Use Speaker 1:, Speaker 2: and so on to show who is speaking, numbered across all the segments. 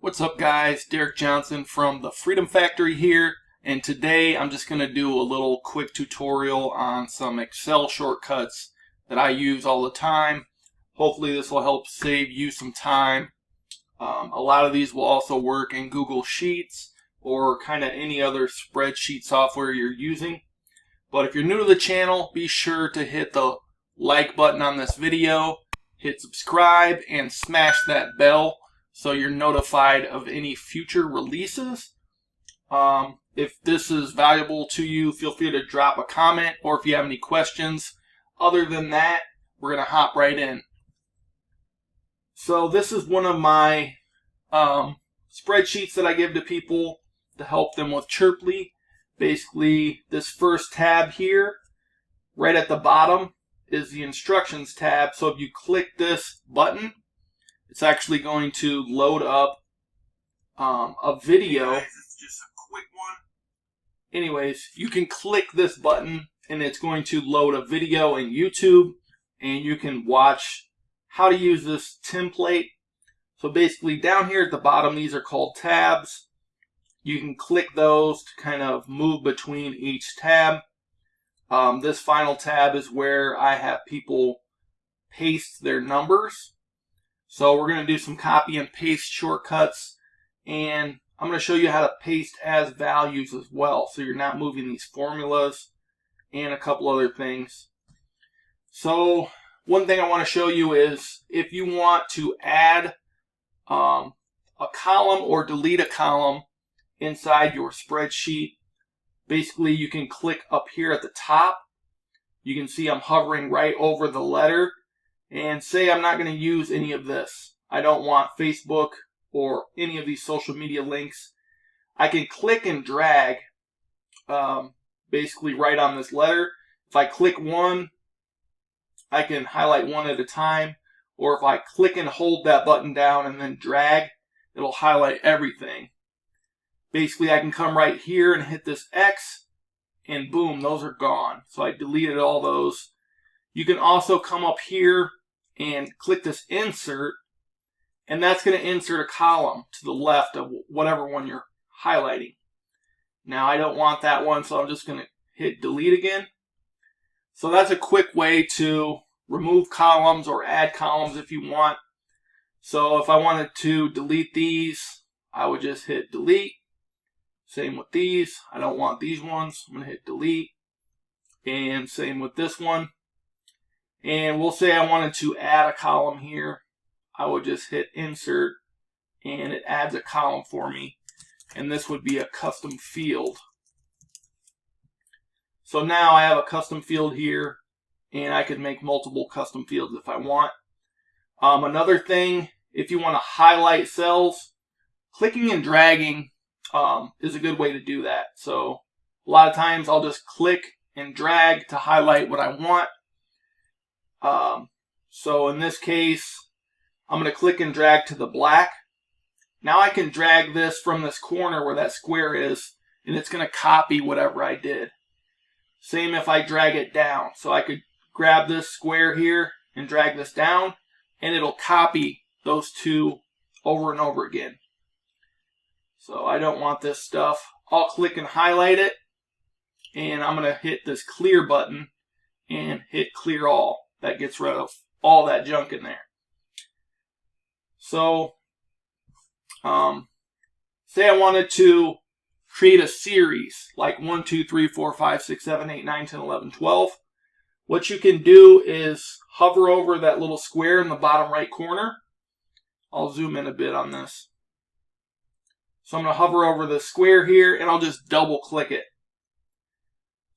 Speaker 1: What's up guys, Derek Johnson from the Freedom Factory here, and today I'm just going to do a little quick tutorial on some Excel shortcuts that I use all the time. Hopefully this will help save you some time. A lot of these will also work in Google Sheets or kind of any other spreadsheet software you're using. But if you're new to the channel, be sure to hit the like button on this video, hit subscribe, and smash that bell so you're notified of any future releases. If this is valuable to you, feel free to drop a comment, or if you have any questions. Other than that, we're going to hop right in. So this is one of my spreadsheets that I give to people to help them with Chirply. Basically, this first tab here, right at the bottom, is the instructions tab. So if you click this button, it's actually going to load up a video.
Speaker 2: Hey guys, it's just a quick one.
Speaker 1: Anyways, you can click this button and it's going to load a video in YouTube, and you can watch how to use this template. So basically down here at the bottom, these are called tabs. You can click those to kind of move between each tab. This final tab is where I have people paste their numbers. So we're going to do some copy and paste shortcuts, and I'm going to show you how to paste as values as well, so you're not moving these formulas and a couple other things. So one thing I want to show you is if you want to add a column or delete a column inside your spreadsheet, basically you can click up here at the top. You can see I'm hovering right over the letter, and say I'm not going to use any of this. I don't want Facebook or any of these social media links. I can click and drag basically right on this letter. If I click one, I can highlight one at a time, or if I click and hold that button down and then drag, it'll highlight everything. Basically, I can come right here and hit this X, and boom, those are gone. So I deleted all those. You can also come up here and click this insert, and that's going to insert a column to the left of whatever one you're highlighting. Now I don't want that one, so I'm just going to hit delete again. So that's a quick way to remove columns or add columns if you want. So if I wanted to delete these, I would just hit delete. Same with these. I don't want these ones. I'm going to hit delete. And same with this one. And we'll say I wanted to add a column here. I would just hit insert, and it adds a column for me. And this would be a custom field. So now I have a custom field here, and I could make multiple custom fields if I want. Another thing, if you want to highlight cells, clicking and dragging is a good way to do that. So a lot of times I'll just click and drag to highlight what I want. So in this case, I'm going to click and drag to the black. Now I can drag this from this corner where that square is, and it's going to copy whatever I did. Same if I drag it down. So I could grab this square here and drag this down, and it'll copy those two over and over again. So I don't want this stuff. I'll click and highlight it, and I'm going to hit this clear button and hit clear all. That gets rid of all that junk in there. So, say I wanted to create a series like 1, 2, 3, 4, 5, 6, 7, 8, 9, 10, 11, 12. What you can do is hover over that little square in the bottom right corner. I'll zoom in a bit on this. So I'm going to hover over the square here, and I'll just double click it.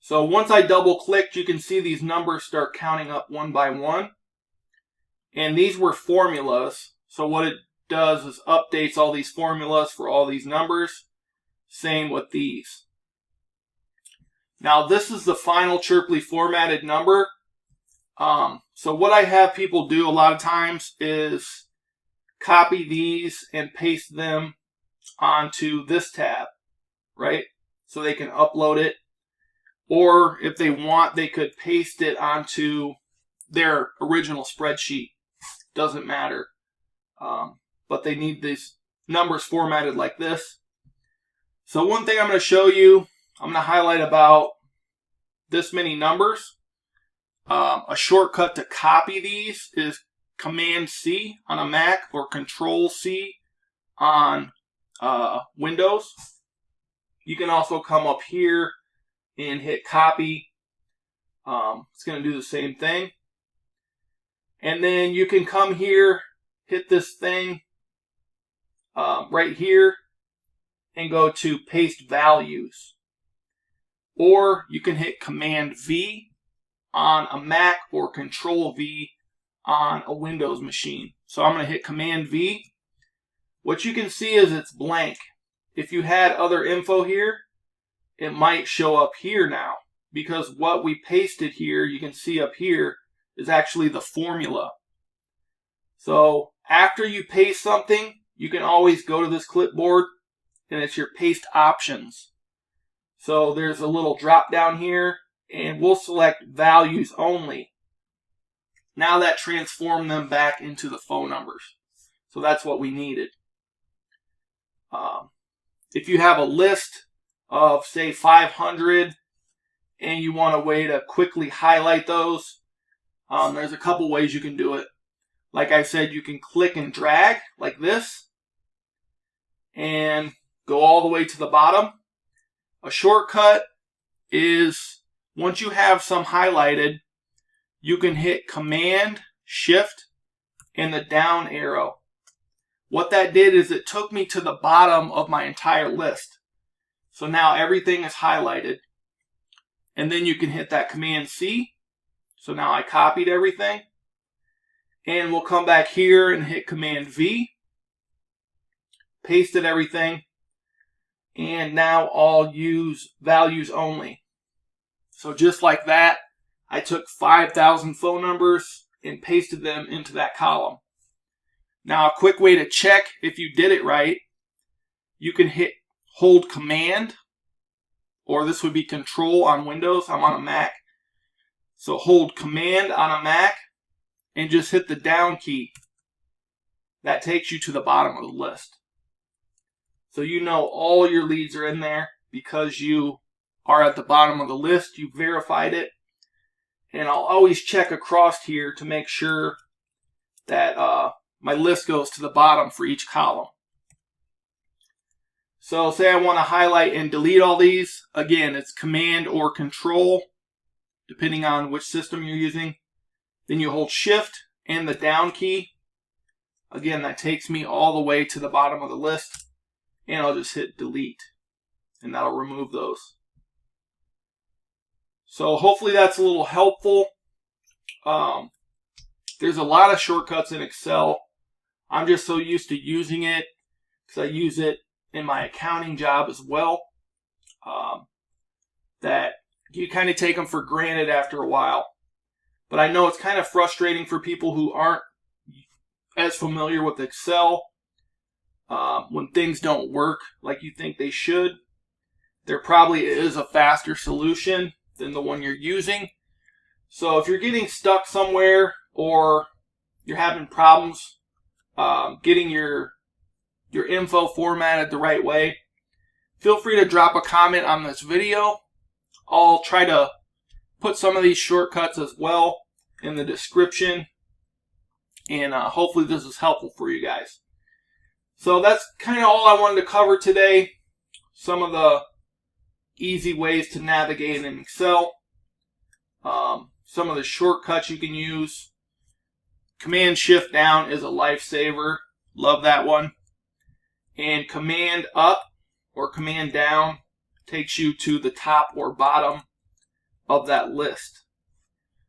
Speaker 1: So once I double clicked, you can see these numbers start counting up one by one. And these were formulas. So what it does is updates all these formulas for all these numbers. Same with these. Now this is the final Chirply formatted number. So what I have people do a lot of times is copy these and paste them onto this tab, right? So they can upload it. Or if they want, they could paste it onto their original spreadsheet. Doesn't matter. But they need numbers formatted like this. So one thing I'm going to show you, I'm going to highlight about this many numbers. A shortcut to copy these is Command C on a Mac or Control C on Windows. You can also come up here and hit copy. It's going to do the same thing. And then you can come here, hit this thing right here, and go to paste values. Or you can hit Command V on a Mac or Control V on a Windows machine. So I'm going to hit Command V. What you can see is it's blank. If you had other info here, it might show up here now, because what we pasted here, you can see up here, is actually the formula. So after you paste something, you can always go to this clipboard and it's your paste options. So there's a little drop down here and we'll select values only. Now that transformed them back into the phone numbers. So that's what we needed. If you have a list of say 500 and you want a way to quickly highlight those, there's a couple ways you can do it. Like I said, you can click and drag like this and go all the way to the bottom. A shortcut is once you have some highlighted, you can hit Command, Shift, and the down arrow. What that did is it took me to the bottom of my entire list. So now everything is highlighted. And then you can hit that Command C. So now I copied everything. And we'll come back here and hit Command V. Pasted everything. And now I'll use values only. So just like that, I took 5,000 phone numbers and pasted them into that column. Now a quick way to check if you did it right, you can hold Command, or this would be Control on Windows. I'm on a Mac. So hold Command on a Mac and just hit the down key. That takes you to the bottom of the list. So you know all your leads are in there because you are at the bottom of the list. You verified it. And I'll always check across here to make sure that my list goes to the bottom for each column. So say I want to highlight and delete all these. Again, it's Command or Control, depending on which system you're using. Then you hold Shift and the down key. Again, that takes me all the way to the bottom of the list. And I'll just hit delete. And that'll remove those. So hopefully that's a little helpful. There's a lot of shortcuts in Excel. I'm just so used to using it because I use it in my accounting job as well, that you kind of take them for granted after a while. But I know it's kind of frustrating for people who aren't as familiar with Excel when things don't work like you think they should. There probably is a faster solution than the one you're using. So if you're getting stuck somewhere or you're having problems getting your info formatted the right way, feel free to drop a comment on this video. I'll try to put some of these shortcuts as well in the description, and hopefully this is helpful for you guys. So that's kind of all I wanted to cover today. Some of the easy ways to navigate in Excel. Some of the shortcuts you can use. Command Shift down is a lifesaver. Love that one. And Command up or Command down takes you to the top or bottom of that list.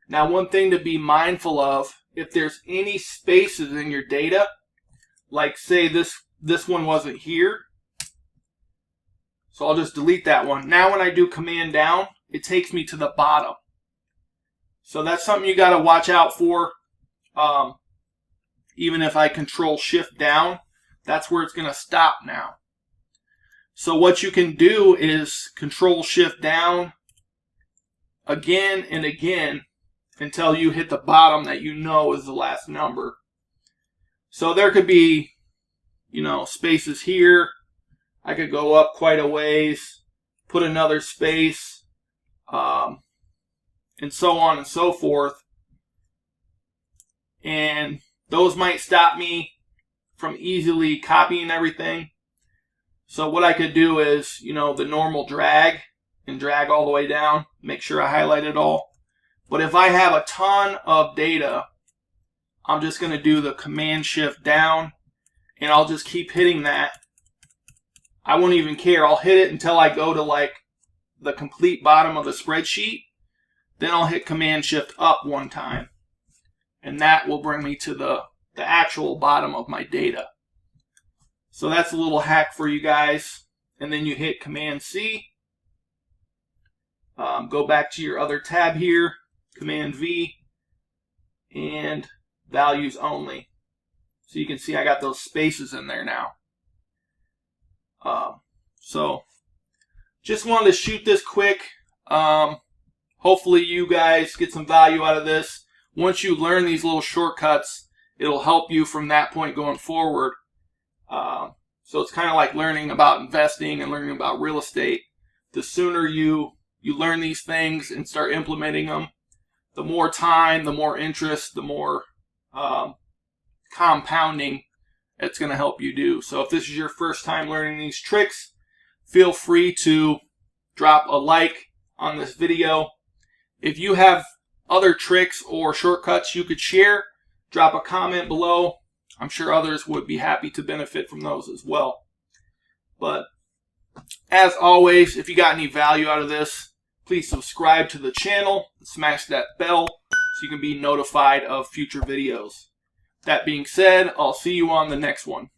Speaker 1: Now, one thing to be mindful of, if there's any spaces in your data, like say this one wasn't here, so I'll just delete that one. Now when I do Command down, it takes me to the bottom. So that's something you got to watch out for. Even if I Control Shift down, that's where it's going to stop now. So what you can do is Control Shift down again and again until you hit the bottom that you know is the last number. So there could be you know, spaces here. I could go up quite a ways, put another space, and so on and so forth. And those might stop me from easily copying everything. So what I could do is, you know, the normal drag and drag all the way down, make sure I highlight it all. But if I have a ton of data, I'm just going to do the Command Shift down, and I'll just keep hitting that. I won't even care. I'll hit it until I go to like the complete bottom of the spreadsheet. Then I'll hit Command Shift up one time, and that will bring me to the actual bottom of my data. So that's a little hack for you guys. And then you hit Command C. Go back to your other tab here, Command V, and values only. So you can see I got those spaces in there now. So just wanted to shoot this quick. Hopefully you guys get some value out of this. Once you learn these little shortcuts, it'll help you from that point going forward. So it's kind of like learning about investing and learning about real estate. The sooner you learn these things and start implementing them, the more time, the more interest, the more compounding it's going to help you do. So if this is your first time learning these tricks, feel free to drop a like on this video. If you have other tricks or shortcuts you could share, drop a comment below. I'm sure others would be happy to benefit from those as well. But as always, if you got any value out of this, please subscribe to the channel and smash that bell so you can be notified of future videos. That being said, I'll see you on the next one.